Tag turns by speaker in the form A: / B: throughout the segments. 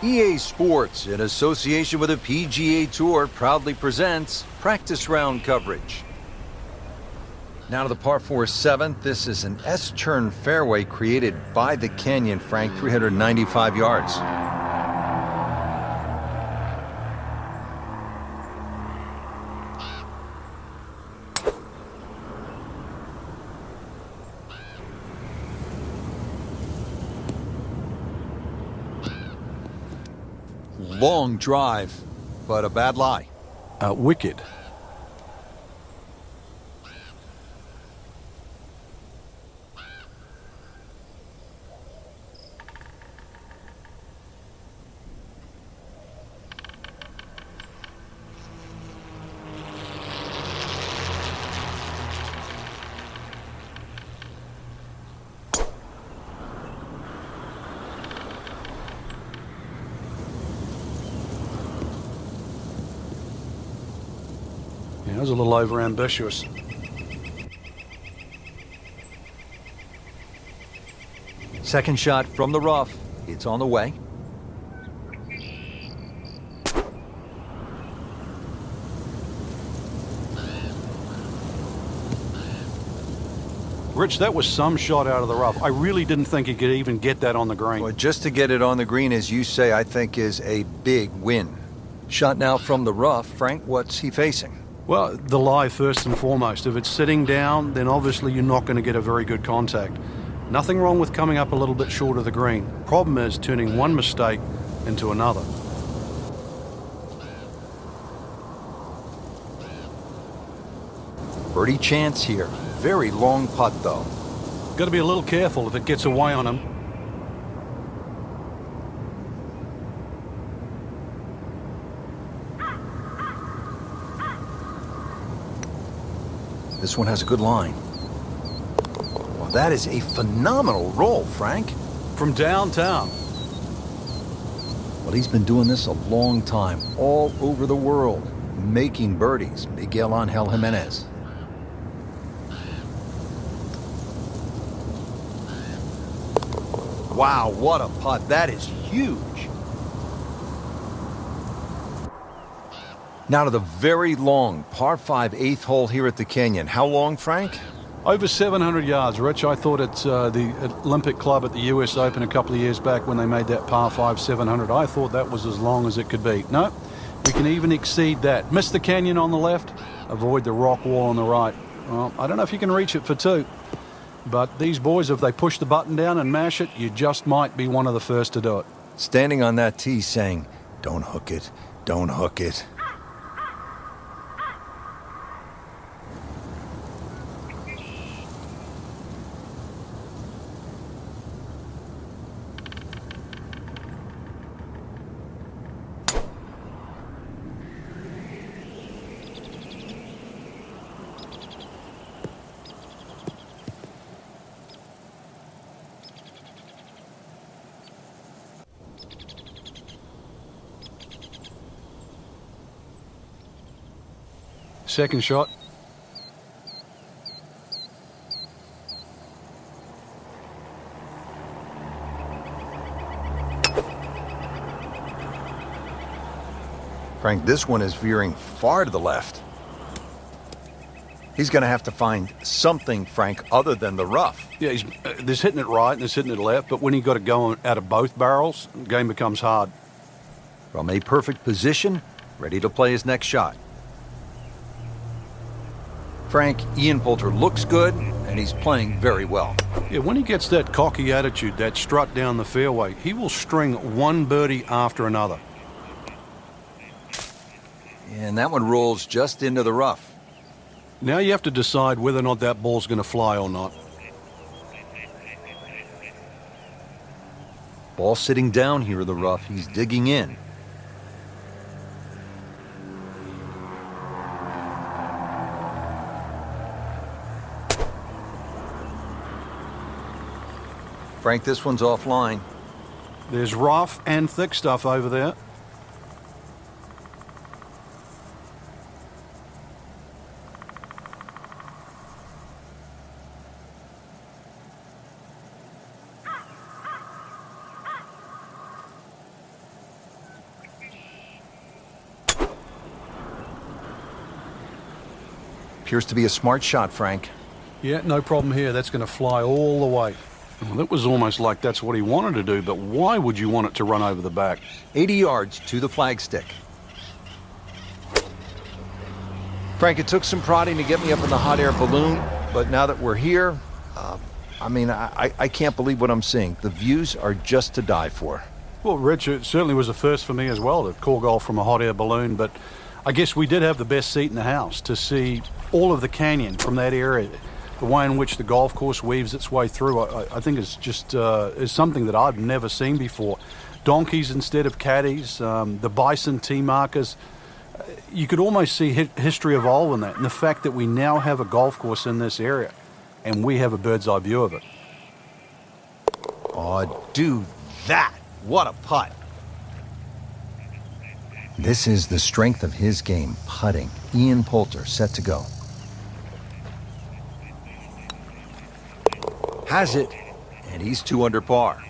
A: EA Sports, in association with the PGA Tour, proudly presents practice round coverage. Now to the par 4 7th. This is an S-turn fairway created by the Canyon, Frank, 395 yards. Long drive, but a bad lie.
B: Wicked. Yeah, that was a little over-ambitious.
A: Second shot from the rough. It's on the way.
B: Rich, that was some shot out of the rough. I really didn't think he could even get that on the green.
A: Well, just to get it on the green, as you say, I think is a big win. Shot now from the rough. Frank, what's he facing?
B: Well, the lie first and foremost. If it's sitting down, then obviously you're not going to get a very good contact. Nothing wrong with coming up a little bit short of the green. Problem is turning one mistake into another.
A: Birdie chance here. Very long putt, though.
B: Got to be a little careful if it gets away on him.
A: This one has a good line. Well, that is a phenomenal roll, Frank.
B: From downtown.
A: Well, he's been doing this a long time, all over the world, making birdies. Miguel Ángel Jiménez. Wow, what a putt. That is huge. Now to the very long par 5 8th hole here at the Canyon. How long, Frank?
B: Over 700 yards, Rich. I thought it's the Olympic Club at the US Open a couple of years back when they made that par 5 700. I thought that was as long as it could be. No, we can even exceed that. Miss the canyon on the left, avoid the rock wall on the right. Well, I don't know if you can reach it for 2. But these boys, if they push the button down and mash it, you just might be one of the first to do it.
A: Standing on that tee saying, don't hook it, don't hook it.
B: Second shot.
A: Frank, this one is veering far to the left. He's going to have to find something, Frank, other than the rough.
B: Yeah, there's hitting it right and there's hitting it left, but when you've got to go out of both barrels, the game becomes hard.
A: From a perfect position, ready to play his next shot. Frank, Ian Poulter looks good, and he's playing very well.
B: Yeah, when he gets that cocky attitude, that strut down the fairway, he will string one birdie after another.
A: And that one rolls just into the rough.
B: Now you have to decide whether or not that ball's going to fly or not.
A: Ball sitting down here in the rough. He's digging in. Frank, this one's offline.
B: There's rough and thick stuff over there.
A: Appears to be a smart shot, Frank.
B: Yeah, no problem here. That's going to fly all the way. Well, that was almost like that's what he wanted to do, but why would you want it to run over the back?
A: 80 yards to the flagstick. Frank, it took some prodding to get me up in the hot air balloon, but now that we're here, I can't believe what I'm seeing. The views are just to die for.
B: Well, Rich, it certainly was a first for me as well to call golf from a hot air balloon, but I guess we did have the best seat in the house to see all of the canyon from that area. The way in which the golf course weaves its way through, I think is just is something that I've never seen before. Donkeys instead of caddies, the bison tee markers. You could almost see history evolve in that, and the fact that we now have a golf course in this area, and we have a bird's eye view of it.
A: Oh, do that! What a putt! This is the strength of his game, putting. Ian Poulter set to go. Has it, and he's 2 under par.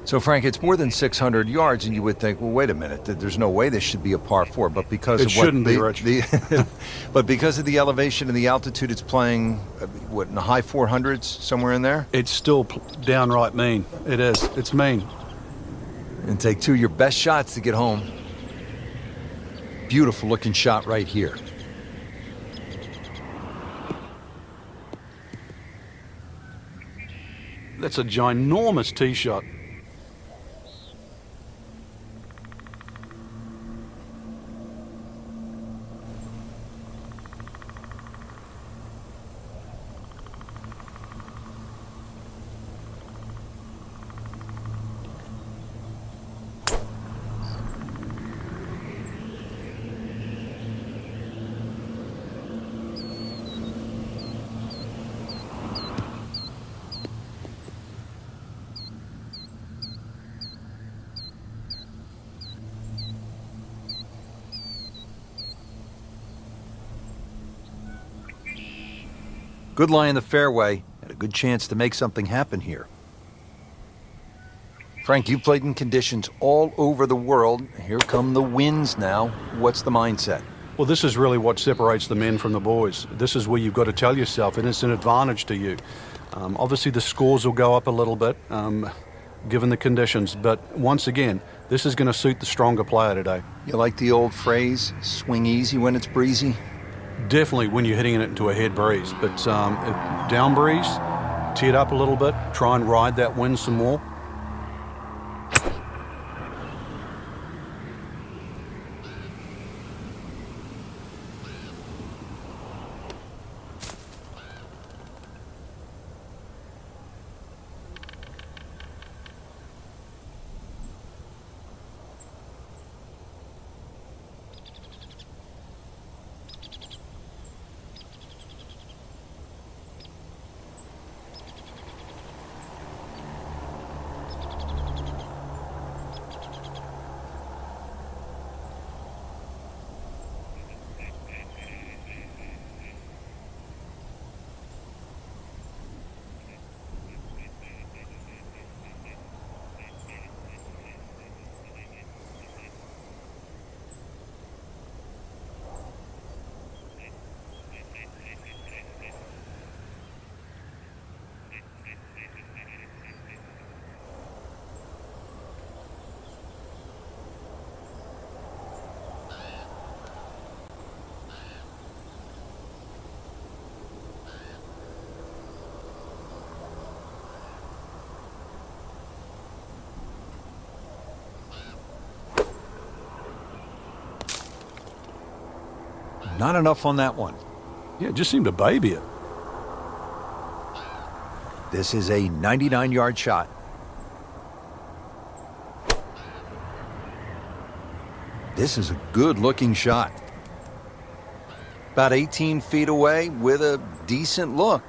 A: So, Frank, it's more than 600 yards, and you would think, well, wait a minute, there's no way this should be a par 4, but because
B: it
A: of
B: shouldn't be, Rich.
A: But because of the elevation and the altitude, it's playing, what, in the high 400s, somewhere in there?
B: It's still downright mean. It is. It's mean.
A: And take 2 of your best shots to get home. Beautiful looking shot right here.
B: That's a ginormous tee shot.
A: Good lie in the fairway, and a good chance to make something happen here. Frank, you've played in conditions all over the world. Here come the winds now. What's the mindset?
B: Well, this is really what separates the men from the boys. This is where you've got to tell yourself, and it's an advantage to you. Obviously, the scores will go up a little bit, given the conditions. But once again, this is going to suit the stronger player today.
A: You like the old phrase, swing easy when it's breezy?
B: Definitely when you're hitting it into a head breeze. But down breeze, tee it up a little bit, try and ride that wind some more.
A: Not enough on that one.
B: Yeah, it just seemed to baby it.
A: This is a 99-yard shot. This is a good-looking shot. About 18 feet away with a decent look.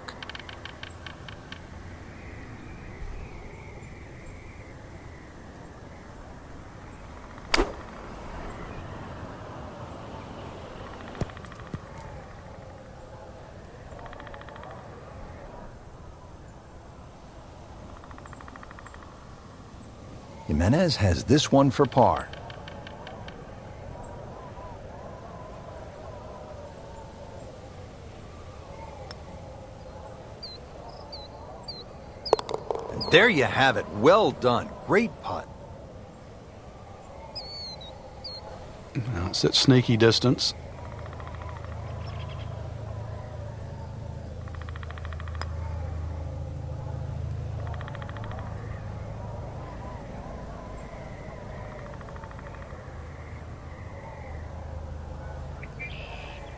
A: Jimenez has this one for par. There you have it. Well done. Great putt.
B: Now it's at sneaky distance.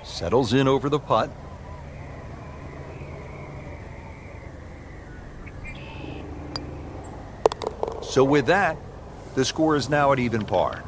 A: Settles in over the putt. So with that, the score is now at even par.